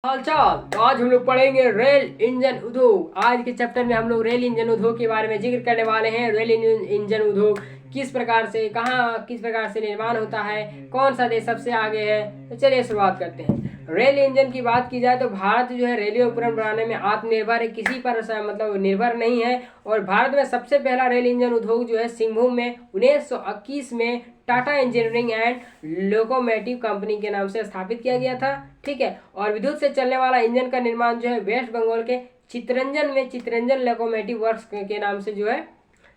हालचाल। तो आज हम लोग पढ़ेंगे रेल इंजन उद्योग। आज के चैप्टर में हम लोग रेल इंजन उद्योग के बारे में जिक्र करने वाले हैं। रेल इंजन उद्योग किस प्रकार से, कहाँ, किस प्रकार से निर्माण होता है, कौन सा देश सबसे आगे है। तो चलिए शुरुआत करते हैं। रेल इंजन की बात की जाए तो भारत जो है रेलवे उपकरण बनाने में आत्मनिर्भर है, किसी पर मतलब निर्भर नहीं है। और भारत में सबसे पहला रेल इंजन उद्योग जो है सिंहभूम में 1921 में Tata engineering and locomotive company के नाम से स्थापित किया गया था। ठीक है। और विद्युत से चलने वाला इंजन का निर्माण जो है वेस्ट बंगाल के चितरंजन लोकोमोटिव वर्क्स के नाम से जो है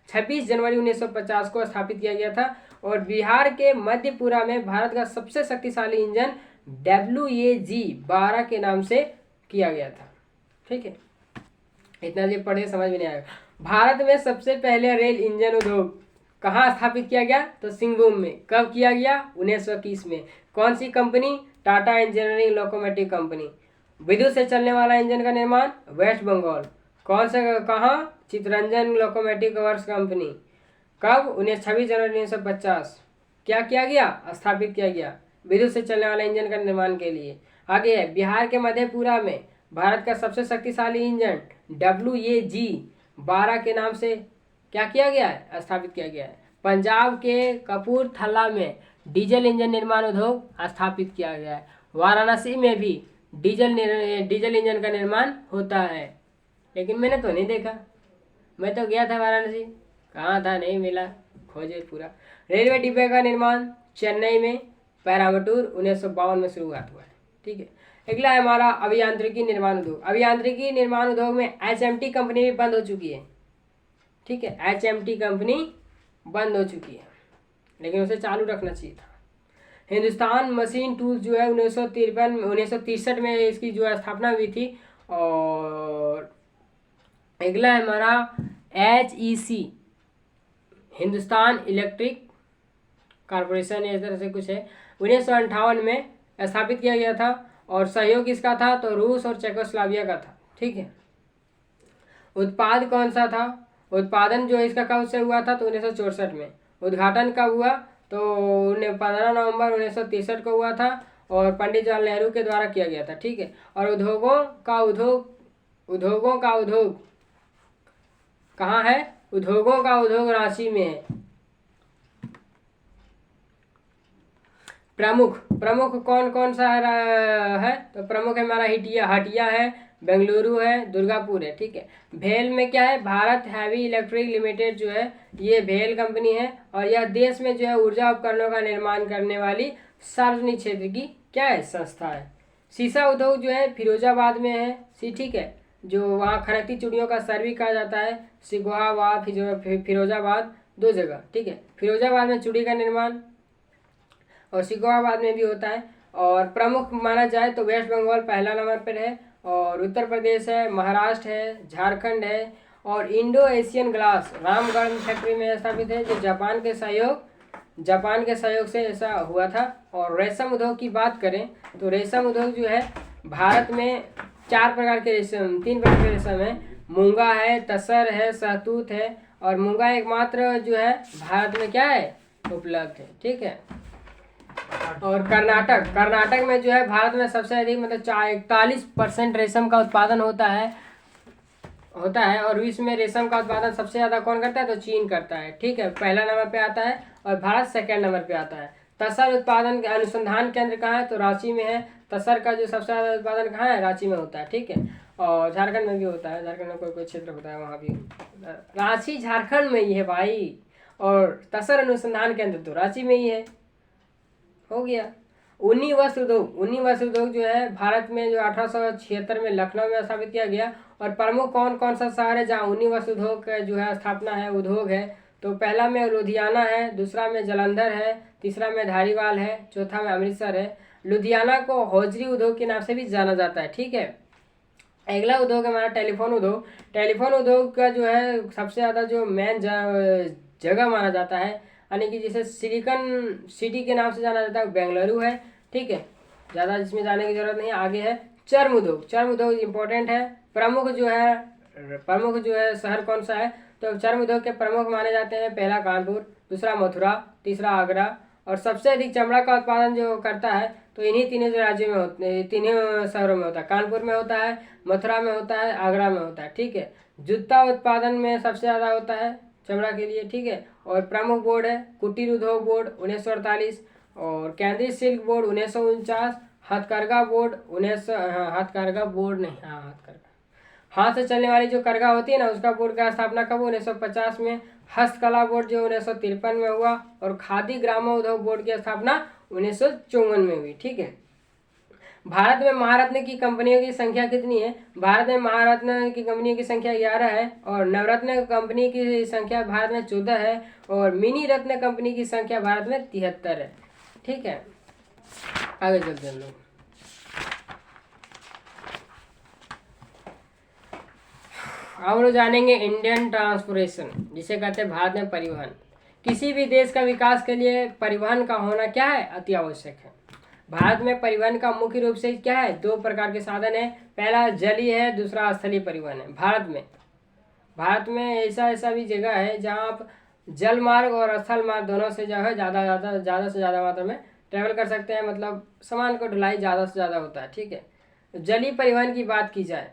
26 जनवरी 1950 को स्थापित किया गया था। और बिहार के मध्यपुरा में भारत का सबसे शक्तिशाली इंजन WAG-12 के नाम से किया गया था। ठीक है, इतना जो पढ़े समझ में नहीं आएगा। भारत में सबसे पहले रेल इंजन उद्योग कहाँ स्थापित किया गया? तो सिंहभूम में। कब किया गया? 1921 में। कौन सी company? Tata engineering locomotive company. विद्युत से चलने वाला इंजन का निर्माण वेस्ट बंगाल। कौन सा, कहाँ? Chittaranjan locomotive works company. कब? 26 जनवरी 1950। क्या किया गया? स्थापित किया गया विद्युत से चलने वाले इंजन का निर्माण के लिए। आगे है बिहार के मधेपुरा में भारत का सबसे शक्तिशाली इंजन WAG-12 के नाम से क्या किया गया है? स्थापित किया गया है। पंजाब के कपूरथला में डीजल इंजन निर्माण उद्योग स्थापित किया गया है। वाराणसी में भी डीजल इंजन का निर्माण होता है, लेकिन मैंने तो नहीं देखा। मैं तो गया था वाराणसी, कहाँ था, नहीं मिला, खोजे पूरा। रेलवे डिब्बे का निर्माण चेन्नई में पैरामटूर 1952 में शुरुआत हुआ है। ठीक है। अगला है हमारा अभियांत्रिकी निर्माण उद्योग। अभियांत्रिकी निर्माण उद्योग में HMT कंपनी भी बंद हो चुकी है। ठीक है, HMT कंपनी बंद हो चुकी है, लेकिन उसे चालू रखना चाहिए था। हिंदुस्तान मशीन टूल्स जो है 1963 में इसकी जो है स्थापना हुई थी। और अगला है हमारा HEC, हिंदुस्तान इलेक्ट्रिक कॉरपोरेशन, इस तरह से कुछ है। 1958 में स्थापित किया गया था। और सहयोग किसका था? तो रूस और चेकोस्लोवाकिया का था। ठीक है। उत्पाद कौन सा था? उत्पादन जो है इसका कब से हुआ था? तो 1964 में। उद्घाटन कब हुआ? तो 15 नवंबर 1963 को हुआ था और पंडित जवाहरलाल नेहरू के द्वारा किया गया था। ठीक है। और उद्योगों का उद्योग कहाँ है? उद्योगों का उद्योग रांची में है। प्रमुख कौन कौन सा है? तो प्रमुख है हमारा हटिया है, बेंगलुरु है, दुर्गापुर है। ठीक है। भेल में क्या है? भारत हैवी इलेक्ट्रिक लिमिटेड जो है ये भेल कंपनी है। और यह देश में जो है ऊर्जा उपकरणों का निर्माण करने वाली सार्वजनिक क्षेत्र की क्या है? संस्था है। शीशा उद्योग जो है फिरोजाबाद में है। ठीक है, जो वहाँ खनकती चूड़ियों का सर्वे कहा जाता है। सिगोहाबाद, फिरोजाबाद, दो जगह। ठीक है। फिरोजाबाद में चूड़ी का निर्माण और सिकोहाबाद में भी होता है। और प्रमुख माना जाए तो वेस्ट बंगाल पहला नंबर पर है, और उत्तर प्रदेश है, महाराष्ट्र है, झारखंड है। और Indo Asian glass Ramgarh factory में स्थापित है, जो जापान के सहयोग से ऐसा हुआ था। और रेशम उद्योग की बात करें तो रेशम उद्योग जो है भारत में 3 प्रकार के रेशम है। मूंगा है, तसर है, सहतूत है। और मूंगा एकमात्र जो है भारत में क्या है? उपलब्ध है। ठीक है। और कर्नाटक में जो है भारत में सबसे अधिक मतलब 41% रेशम का उत्पादन होता है। और विश्व में रेशम का उत्पादन सबसे ज़्यादा कौन करता है? तो चीन करता है। ठीक है, पहला नंबर पे आता है और भारत सेकंड नंबर पे आता है। तसर उत्पादन अनुसंधान केंद्र कहाँ है? तो रांची में है। तसर का जो सबसे ज़्यादा उत्पादन कहाँ है? रांची में होता है। ठीक है। और झारखंड में भी होता है, झारखंड में कोई क्षेत्र होता है वहाँ भी। रांची झारखंड में ही है भाई। और तसर अनुसंधान केंद्र तो रांची में ही है। हो गया। ऊनी वस्त्र उद्योग जो है भारत में जो 1876 में लखनऊ में स्थापित किया गया। और प्रमुख कौन कौन सा शहर है जहाँ ऊनी वस्त्र उद्योग का जो है स्थापना है, उद्योग है? तो पहला में लुधियाना है, दूसरा में जालंधर है, तीसरा में धारीवाल है, चौथा में अमृतसर है। लुधियाना को हौजरी उद्योग के नाम से भी जाना जाता है। ठीक है। अगला उद्योग है हमारा टेलीफोन उद्योग का जो है सबसे ज़्यादा जो मेन जगह माना जाता है, यानी कि जिसे सिलिकॉन सिटी के नाम से जाना जाता है, बेंगलुरु है। ठीक है, ज़्यादा जिसमें जाने की जरूरत नहीं है। आगे है चर्म उद्योग इम्पोर्टेंट है। प्रमुख जो है शहर कौन सा है? तो चर्म उद्योग के प्रमुख माने जाते हैं, पहला कानपुर, दूसरा मथुरा, तीसरा आगरा। और सबसे अधिक चमड़ा का उत्पादन जो करता है तो इन्हीं तीनों राज्यों में होते, तीनों शहरों में होता है। कानपुर में होता है, मथुरा में होता है, आगरा में होता है, ठीक है। जूता उत्पादन में सबसे ज़्यादा होता है चमड़ा के लिए, ठीक है। और प्रमुख बोर्ड है कुटीर उद्योग बोर्ड 1948, और केंद्रीय सिल्क बोर्ड 1949, हथकरघा बोर्ड 1900, हथकरघा बोर्ड नहीं, हाँ हथकरघा, हाथ से चलने वाली जो करघा होती है ना, उसका बोर्ड का स्थापना कब 1950 में। हस्तकला बोर्ड जो 1953 में हुआ, और खादी ग्रामोद्योग बोर्ड की स्थापना 1954 में हुई, ठीक है। भारत में महारत्न की कंपनियों की संख्या कितनी है? भारत में महारत्न की कंपनियों की संख्या 11 है, और नवरत्न कंपनी की संख्या भारत में 14 है, और मिनी रत्न कंपनी की संख्या भारत में 73 है, ठीक है। आगे चलते हैं लोग। अब लोग जानेंगे इंडियन ट्रांसपोर्टेशन, जिसे कहते हैं भारत में परिवहन। किसी भी देश का विकास के लिए परिवहन का होना क्या है? अति आवश्यक है। भारत में परिवहन का मुख्य रूप से क्या है? दो प्रकार के साधन है, पहला जलीय है, दूसरा स्थलीय परिवहन है। भारत में ऐसा भी जगह है जहाँ आप जल मार्ग और स्थल मार्ग दोनों से जो है ज़्यादा से ज़्यादा मात्रा में ट्रैवल कर सकते हैं, मतलब सामान को ढुलाई ज़्यादा से ज़्यादा होता है, ठीक है। जलीय परिवहन की बात की जाए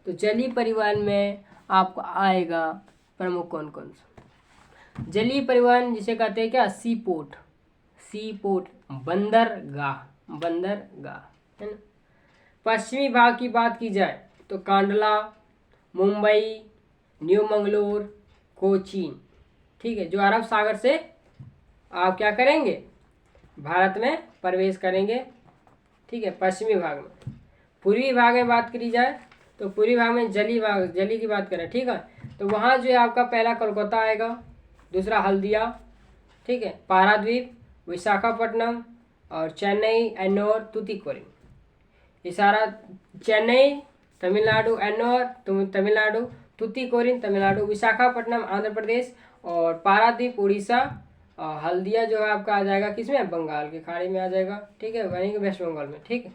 तो जलीय परिवहन में आपको आएगा प्रमुख कौन कौन सा? जलीय परिवहन जिसे कहते हैं क्या? सी पोर्ट, बंदरगाह है ना। पश्चिमी भाग की बात की जाए तो कांडला, मुंबई, न्यू मंगलोर, कोचीन, ठीक है, जो अरब सागर से आप क्या करेंगे? भारत में प्रवेश करेंगे, ठीक है, पश्चिमी भाग में। पूर्वी भाग में बात करी जाए तो पूर्वी भाग में जली की बात करें, ठीक है, तो वहाँ जो है आपका पहला कोलकाता आएगा, दूसरा हल्दिया, ठीक है, पारादीप, विशाखापट्टनम, और चेन्नई, एन्नोर, तूतीकोरिन। ये सारा चेन्नई तमिलनाडु, एन्नोर तमिलनाडु, तूतीकोरिन तमिलनाडु, विशाखापट्टनम आंध्र प्रदेश, और पारादीप उड़ीसा, और हल्दिया जो है आपका आ जाएगा किसमें? बंगाल की खाड़ी में आ जाएगा, ठीक है, वहीं वेस्ट बंगाल में, ठीक है।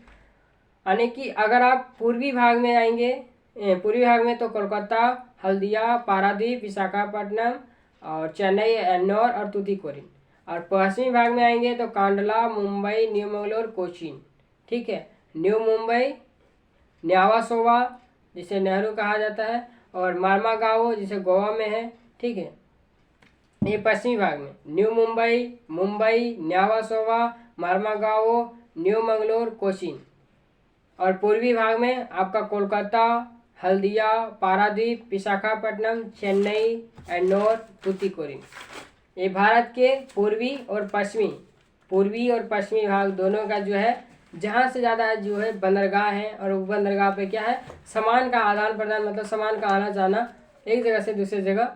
यानी कि अगर आप पूर्वी भाग में आएंगे, पूर्वी भाग में तो कोलकाता, हल्दिया, पारादीप, विशाखापट्टनम, और चेन्नई, एन्नोर और तूतीकोरिन। और पश्चिमी भाग में आएंगे तो कांडला, मुंबई, न्यू मंगलोर, कोचीन, ठीक है। न्यू मुंबई, न्यावासोवा जिसे नेहरू कहा जाता है, और मार्मागाओ जिसे गोवा में है, ठीक है। ये पश्चिमी भाग में न्यू मुंबई, न्यावासोवा, मार्मागाओ, न्यू मंगलोर, कोचीन। और पूर्वी भाग में आपका कोलकाता, हल्दिया, पारादीप, विशाखापट्टनम, चेन्नई, एन्नोर, तूतीकोरिन। ये भारत के पूर्वी और पश्चिमी भाग दोनों का जो है जहाँ से ज़्यादा जो है बंदरगाह है, और वो बंदरगाह पे क्या है? सामान का आदान प्रदान, मतलब सामान का आना जाना एक जगह से दूसरी जगह,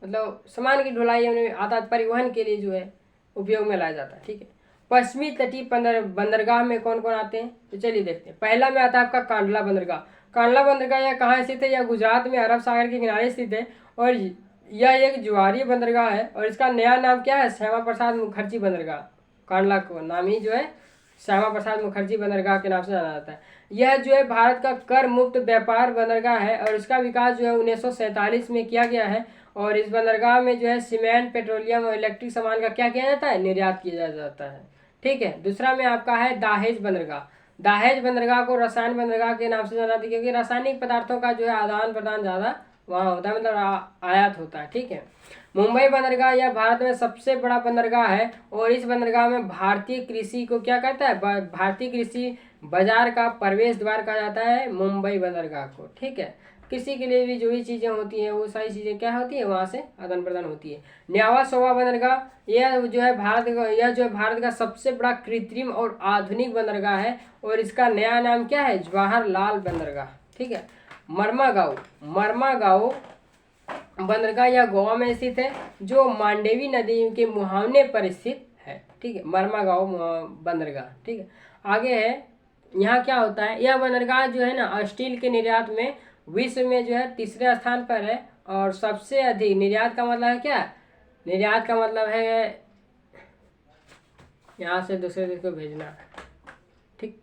मतलब सामान की ढुलाई आता परिवहन के लिए जो है उपयोग में लाया जाता है, ठीक है। पश्चिमी तटीय बंदरगाह में कौन कौन आते हैं तो चलिए देखते हैं। पहला में आता है आपका कांडला बंदरगाह। यह कहाँ स्थित है? यह गुजरात में अरब सागर के किनारे स्थित है, और यह एक ज्वारीय बंदरगाह है, और इसका नया नाम क्या है? श्यामा प्रसाद मुखर्जी बंदरगाह। कांडला को नाम ही जो है श्यामा प्रसाद मुखर्जी बंदरगाह के नाम से जाना जाता है। यह जो है भारत का कर मुक्त व्यापार बंदरगाह है, और इसका विकास जो है 1947 में किया गया है, और इस बंदरगाह में जो है सीमेंट, पेट्रोलियम और इलेक्ट्रिक सामान का क्या किया जाता है? निर्यात किया जाता है, ठीक है। दूसरा में आपका है दाहेज बंदरगाह को रसायन बंदरगाह के नाम से जाना जाता है, क्योंकि रासायनिक पदार्थों का जो है आदान प्रदान ज़्यादा वहाँ होता है, मतलब आयात होता है, ठीक है। मुंबई बंदरगाह यह भारत में सबसे बड़ा बंदरगाह है, और इस बंदरगाह में भारतीय कृषि को क्या कहता है? भारतीय कृषि बाजार का प्रवेश द्वार कहा जाता है मुंबई बंदरगाह को, ठीक है। कृषि के लिए भी जो भी चीज़ें होती हैं वो सारी चीज़ें क्या होती है? वहाँ से आदान प्रदान होती है। न्यावासोवा बंदरगाह यह जो है भारत का सबसे बड़ा कृत्रिम और आधुनिक बंदरगाह है, और इसका नया नाम क्या है? जवाहरलाल बंदरगाह, ठीक है। मर्मागांव बंदरगाह यह गोवा में स्थित है, जो मांडवी नदी के मुहाने पर स्थित है, ठीक है। मर्मागांव बंदरगाह, ठीक है। आगे है, यहाँ क्या होता है? यह बंदरगाह जो है ना स्टील के निर्यात में विश्व में जो है तीसरे स्थान पर है, और सबसे अधिक निर्यात का मतलब है क्या? निर्यात का मतलब है यहाँ से दूसरे देश को भेजना, ठीक।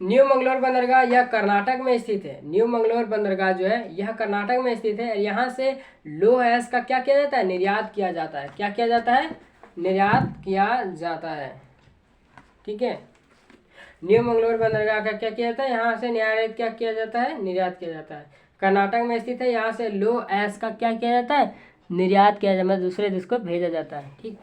न्यू मंगलोर बंदरगाह यह कर्नाटक में स्थित है। न्यू मंगलोर बंदरगाह जो है यह कर्नाटक में स्थित है। यहाँ से लो हैश का क्या किया जाता है? निर्यात किया जाता है। क्या किया जाता है? निर्यात किया जाता है, ठीक है। न्यू मंगलोर बंदरगाह का क्या किया जाता है, यहाँ से निर्यात क्या किया जाता है, निर्यात किया जाता है। कर्नाटक में स्थित है, यहाँ से लो एस का क्या किया जाता है, निर्यात किया जाता है, दूसरे देश को भेजा जाता है। ठीक।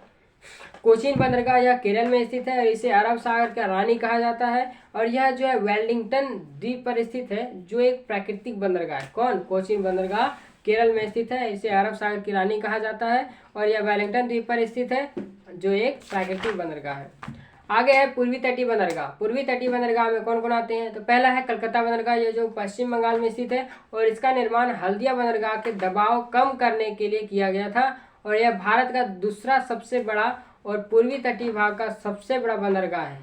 कोचीन बंदरगाह यह केरल में स्थित है, इसे अरब सागर का रानी कहा जाता है, और यह जो है वेलिंगटन द्वीप पर स्थित है, जो एक प्राकृतिक बंदरगाह है। कौन, कोचीन बंदरगाह केरल में स्थित है, इसे अरब सागर की रानी कहा जाता है, और यह वेलिंगटन द्वीप पर स्थित है, जो एक प्राकृतिक बंदरगाह है। आगे है पूर्वी तटीय बंदरगाह। पूर्वी तटीय बंदरगाह में कौन कौन आते हैं, तो पहला है कलकत्ता बंदरगाह, ये जो पश्चिम बंगाल में स्थित है, और इसका निर्माण हल्दिया बंदरगाह के दबाव कम करने के लिए किया गया था, और यह भारत का दूसरा सबसे बड़ा और पूर्वी तटीय भाग का सबसे बड़ा बंदरगाह है।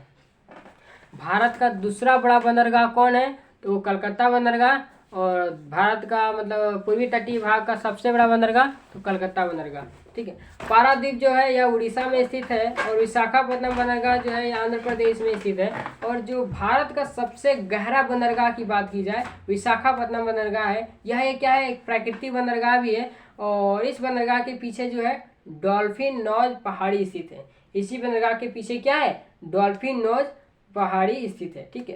भारत का दूसरा बड़ा बंदरगाह कौन है, तो वो कलकत्ता बंदरगाह, और भारत का मतलब पूर्वी तटीय भाग का सबसे बड़ा बंदरगाह तो कलकत्ता बंदरगाह। ठीक है। पारादीप जो है यह उड़ीसा में स्थित है, और विशाखापट्टनम बंदरगाह जो है आंध्र प्रदेश में स्थित है। और जो भारत का सबसे गहरा बंदरगाह की बात की जाए, विशाखापट्टनम बंदरगाह है, यह एक क्या है, एक प्राकृतिक बंदरगाह भी है, और इस बंदरगाह के पीछे जो है डॉल्फिन नॉज पहाड़ी स्थित है। इसी बंदरगाह के पीछे क्या है, डॉल्फिन नॉज पहाड़ी स्थित है। ठीक है।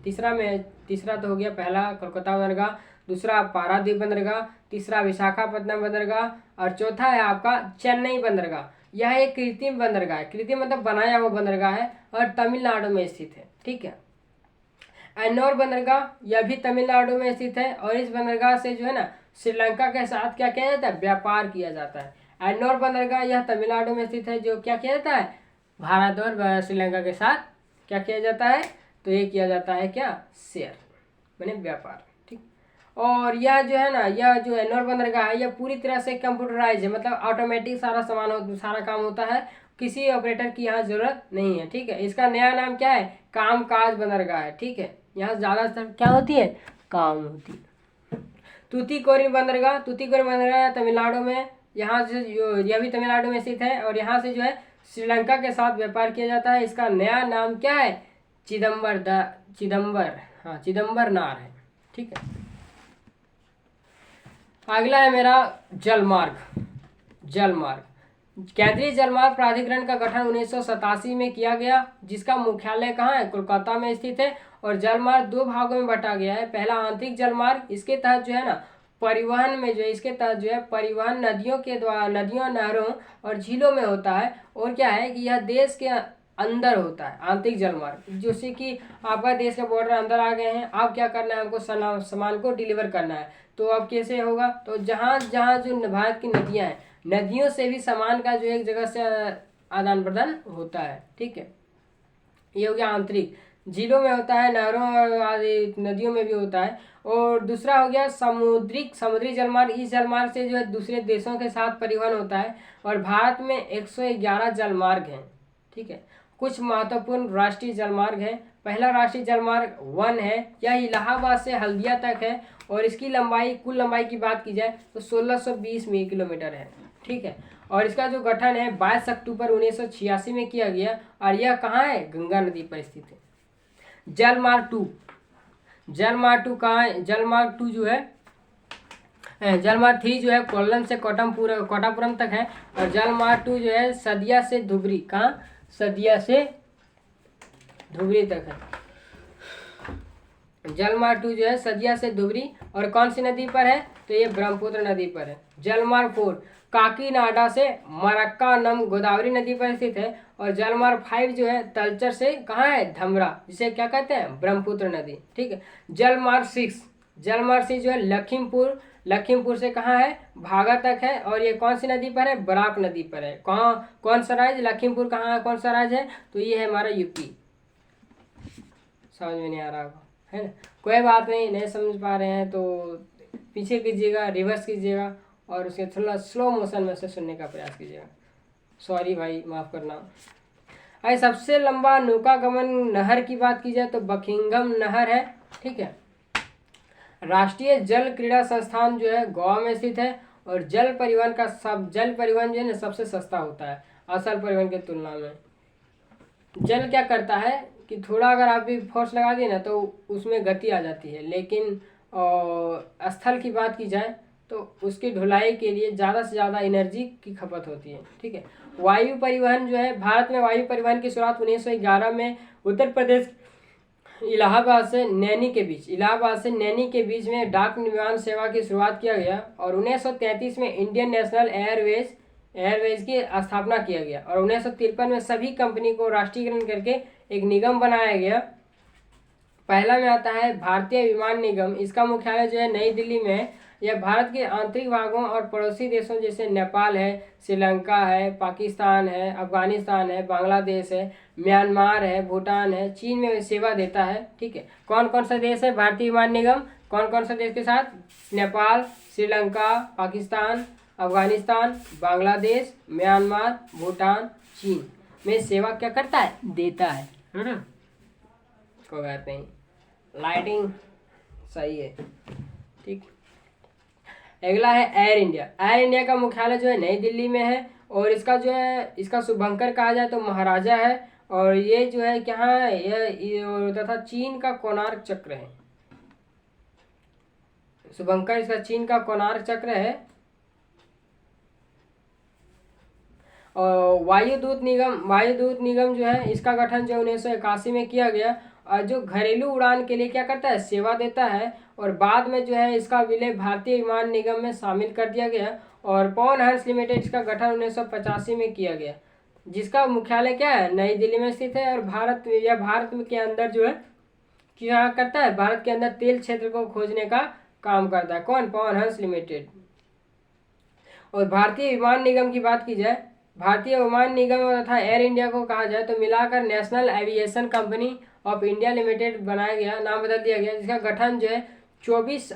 तीसरा तो हो गया, पहला कोलकाता बंदरगाह, दूसरा पारादीप बंदरगाह, तीसरा विशाखापट्टनम बंदरगाह, और चौथा है आपका चेन्नई बंदरगाह। यह एक कृत्रिम बंदरगाह है, कृत्रिम मतलब बनाया हुआ बंदरगाह है, और तमिलनाडु में स्थित है। ठीक है। एन्नौर बंदरगाह यह भी तमिलनाडु में स्थित है, और इस बंदरगाह से जो है ना श्रीलंका के साथ क्या किया जाता है, व्यापार किया जाता है। एन्नौर बंदरगाह यह तमिलनाडु में स्थित है, जो क्या किया जाता है, भारत और श्रीलंका के साथ क्या किया जाता है, तो ये किया जाता है क्या, शेयर माने व्यापार। ठीक। और यह जो है ना, यह जो एन्नौर बंदरगाह है, यह पूरी तरह से कंप्यूटराइज है, मतलब ऑटोमेटिक सारा काम होता है, किसी ऑपरेटर की यहाँ जरूरत नहीं है। ठीक है। इसका नया नाम क्या है, कामकाज बंदरगाह है। ठीक है। यहाँ ज्यादातर क्या होती है, काम होती है। तूतीकोरिन बंदरगाह तमिलनाडु में, यहाँ से यह भी तमिलनाडु में स्थित है, और यहाँ से जो है श्रीलंका के साथ व्यापार किया जाता है। इसका नया नाम क्या है, चिदम्बरनार है। ठीक है। अगला है मेरा जलमार्ग। केंद्रीय जलमार्ग प्राधिकरण का गठन 1987 में किया गया, जिसका मुख्यालय कहाँ है, कोलकाता में स्थित है। और जलमार्ग दो भागों में बांटा गया है। पहला आंतरिक जलमार्ग, इसके तहत जो है ना परिवहन में जो इसके तहत जो है परिवहन नदियों के द्वारा, नदियों, नहरों और झीलों में होता है। और क्या है कि यह देश के अंदर होता है, आंतरिक जलमार्ग, जैसे कि आपका देश के बॉर्डर अंदर आ गए हैं, अब क्या करना है, हमको सामान को डिलीवर करना है, तो अब कैसे होगा, तो जहाँ जहाँ जो भारत की नदियाँ हैं, नदियों से भी सामान का जो एक जगह से आदान प्रदान होता है। ठीक है। ये हो गया आंतरिक। झीलों में होता है, नहरों और आदि नदियों में भी होता है। और दूसरा हो गया समुद्री जलमार्ग। इस जलमार्ग से जो है दूसरे देशों के साथ परिवहन होता है, और भारत में 111 जलमार्ग हैं। ठीक है। कुछ महत्वपूर्ण राष्ट्रीय जलमार्ग हैं। पहला राष्ट्रीय जलमार्ग 1 है, यह इलाहाबाद से हल्दिया तक है, और इसकी कुल लंबाई की बात की जाए तो 1620 किलोमीटर है। ठीक है। और इसका जो गठन है 22 अक्टूबर 1986 में किया गया, और यह कहाँ है, गंगा नदी पर स्थित है। जलमार्ग 2 कहाँ है, जलमार्ग 2 जो है, जलमार्ग 3 जो है कोल्लम से कोटापुरम तक है, और जलमार्ग 2 जो है सदिया से धुबरी, कहाँ, सदिया से धुबरी तक है। जलमार्ग 2 जो है सदिया से धुबरी, और कौन सी नदी पर है, तो ये ब्रह्मपुत्र नदी पर है। जलमार्ग 4 काकीनाडा से मरक्कानम गोदावरी नदी पर स्थित है, और जलमार्ग 5 जो है तलचर से कहाँ है, धमरा, जिसे क्या कहते हैं, ब्रह्मपुत्र नदी। ठीक है। जलमार्ग 6 जो है लखीमपुर से कहाँ है, भागा तक है, और ये कौन सी नदी पर है, बराक नदी पर है। कौन सा राज्य, लखीमपुर कहाँ है, कौन सा राज्य है, तो ये है हमारा यूपी। समझ में नहीं आ रहा होगा, है ना, कोई बात नहीं समझ पा रहे हैं तो पीछे कीजिएगा, रिवर्स कीजिएगा, और उसके थोड़ा स्लो मोशन में से सुनने का प्रयास कीजिएगा। सॉरी भाई, माफ़ करना। अरे सबसे लंबा नौकागमन नहर की बात की जाए तो बकिंघम नहर है। ठीक है। राष्ट्रीय जल क्रीड़ा संस्थान जो है गोवा में स्थित है, और जल परिवहन जो है ना सबसे सस्ता होता है असल परिवहन की तुलना में। जल क्या करता है कि थोड़ा अगर आप भी फोर्स लगा दिए ना तो उसमें गति आ जाती है, लेकिन स्थल की बात की जाए तो उसकी ढुलाई के लिए ज़्यादा से ज़्यादा एनर्जी की खपत होती है, ठीक है। वायु परिवहन जो है, भारत में वायु परिवहन की शुरुआत 1911 में उत्तर प्रदेश इलाहाबाद से नैनी के बीच में डाक विमान सेवा की शुरुआत किया गया और 1933 में इंडियन नेशनल एयरवेज की स्थापना किया गया और 1953 में सभी कंपनी को राष्ट्रीयकरण करके एक निगम बनाया गया। पहला में आता है भारतीय विमान निगम। इसका मुख्यालय जो है नई दिल्ली में है। यह भारत के आंतरिक भागों और पड़ोसी देशों जैसे नेपाल है, श्रीलंका है, पाकिस्तान है, अफगानिस्तान है, बांग्लादेश है, म्यांमार है, भूटान है, चीन में सेवा देता है, ठीक है। कौन कौन सा देश है भारतीय विमान निगम, कौन कौन सा देश के साथ? नेपाल, श्रीलंका, पाकिस्तान, अफगानिस्तान, बांग्लादेश, म्यांमार, भूटान, चीन में सेवा क्या करता है? देता है ना। कोई बात नहीं, लाइटिंग सही है, ठीक। अगला है एयर इंडिया। एयर इंडिया का मुख्यालय जो है नई दिल्ली में है और इसका जो है, इसका शुभंकर कहा जाए तो महाराजा है और ये जो है क्या है, ये तथा चीन का कोणार्क चक्र है। शुभंकर इसका चीन का कोणार्क चक्र है। और वायुदूत निगम जो है, इसका गठन जो 1981 में किया गया और जो घरेलू उड़ान के लिए क्या करता है? सेवा देता है और बाद में जो है इसका विलय भारतीय विमान निगम में शामिल कर दिया गया और पवन हंस लिमिटेड इसका गठन 1985 में किया गया, जिसका मुख्यालय क्या है? नई दिल्ली में स्थित है। और भारत के अंदर जो है क्या करता है? भारत के अंदर तेल क्षेत्र को खोजने का काम करता है। कौन? पवन हंस लिमिटेड। और भारतीय विमान निगम की बात की जाए, भारतीय विमान निगम तथा एयर इंडिया को कहा जाए तो मिलाकर national aviation company of India limited बनाया गया, नाम बदल दिया गया, जिसका गठन जो है 24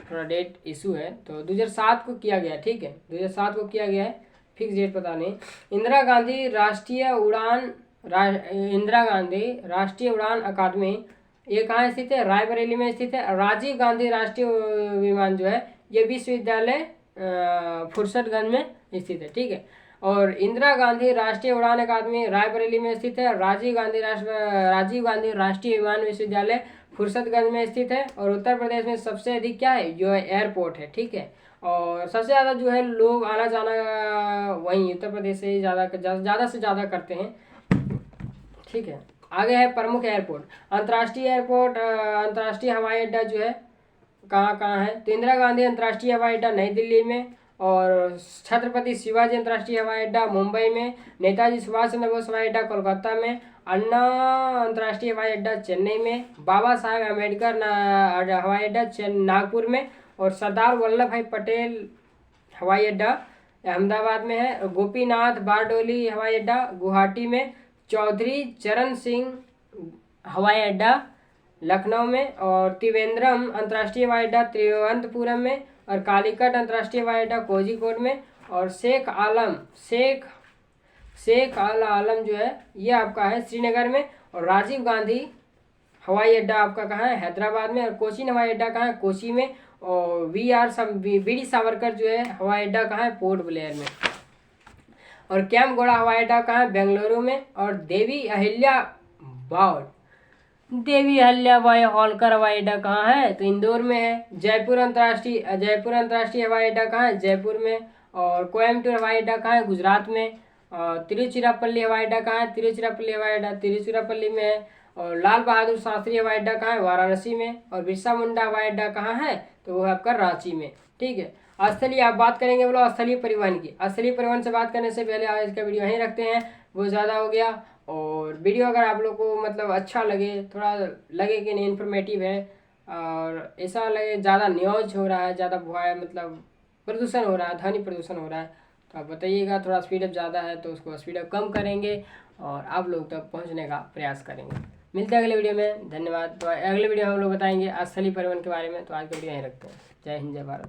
थोड़ा डेट इशू है तो 2007 को किया गया, ठीक है, 2007 को किया गया है, फिक्स डेट पता नहीं। इंदिरा गांधी राष्ट्रीय उड़ान अकादमी, ये कहाँ स्थित है? रायबरेली में स्थित है। राजीव गांधी राष्ट्रीय विमान जो है ये विश्वविद्यालय फुर्सतगंज में स्थित है, ठीक है। और इंदिरा गांधी राष्ट्रीय उड़ान अकादमी रायबरेली में स्थित है। राजीव गांधी राष्ट्रीय विमान विश्वविद्यालय फुर्सतगंज में स्थित है। और उत्तर प्रदेश में सबसे अधिक क्या है? जो है एयरपोर्ट है, ठीक है। और सबसे ज़्यादा जो है लोग आना जाना वहीं उत्तर प्रदेश से ज़्यादा से ज़्यादा करते हैं, ठीक है। आगे है प्रमुख एयरपोर्ट। अंतर्राष्ट्रीय हवाई अड्डा जो है कहाँ है? तो इंदिरा गांधी अंतर्राष्ट्रीय हवाई अड्डा नई दिल्ली में और छत्रपति शिवाजी अंतर्राष्ट्रीय हवाई अड्डा मुंबई में, नेताजी सुभाष चंद्र बोस हवाई अड्डा कोलकाता में, अन्ना अंतर्राष्ट्रीय हवाई अड्डा चेन्नई में, बाबा साहेब अम्बेडकर हवाई अड्डा नागपुर में और सरदार वल्लभ भाई पटेल हवाई अड्डा अहमदाबाद में है। और गोपीनाथ बारडोली हवाई अड्डा गुवाहाटी में, चौधरी चरण सिंह हवाई अड्डा लखनऊ में और त्रिवेंद्रम अंतर्राष्ट्रीय हवाई अड्डा तिरुवनंतपुरम में और कालीकट अंतर्राष्ट्रीय हवाई अड्डा कोझिकोड में और शेख अल आलम जो है ये आपका है श्रीनगर में। और राजीव गांधी हवाई अड्डा आपका कहाँ है? हैदराबाद में। और कोचीन हवाई अड्डा कहाँ है? कोची में। और वीडी सावरकर जो है हवाई अड्डा कहाँ है? पोर्ट ब्लेयर में। और कैम्पगोड़ा हवाई अड्डा कहाँ है? बेंगलुरु में। और देवी अहिल्याबाई होलकर हवाई अड्डा कहाँ है? तो इंदौर में है। जयपुर अंतर्राष्ट्रीय हवाई अड्डा कहाँ है? जयपुर में। और कोयम्बटूर हवाई अड्डा कहाँ है? गुजरात में। और तिरुचिरापल्ली हवाई अड्डा कहाँ है? तिरुचिरापल्ली हवाई अड्डा तिरुचिरापल्ली में है। और लाल बहादुर शास्त्री हवाई अड्डा कहाँ है? वाराणसी में। और बिरसा मुंडा हवाई अड्डा कहाँ है? तो वो है आपका रांची में, ठीक है। स्थलीय आप बात करेंगे बोलो स्थलीय परिवहन की। स्थलीय परिवहन से बात करने से पहले आज का वीडियो यहीं रखते हैं, बहुत ज़्यादा हो गया। और वीडियो अगर आप लोग को मतलब अच्छा लगे, थोड़ा लगे कि नहीं इन्फॉर्मेटिव है और ऐसा लगे ज़्यादा न्यूज हो रहा है, ज़्यादा मतलब प्रदूषण हो रहा है, ध्वनि प्रदूषण हो रहा है, तो आप बताइएगा। थोड़ा स्पीड अप ज़्यादा है तो उसको स्पीड अप कम करेंगे और आप लोग तक पहुँचने का प्रयास करेंगे। मिलते हैं अगले वीडियो में, धन्यवाद। तो अगले वीडियो में हम लोग बताएंगे स्थलीय परिवहन के बारे में। तो आज का वीडियो यहीं रखते हैं। जय हिंद, जय भारत।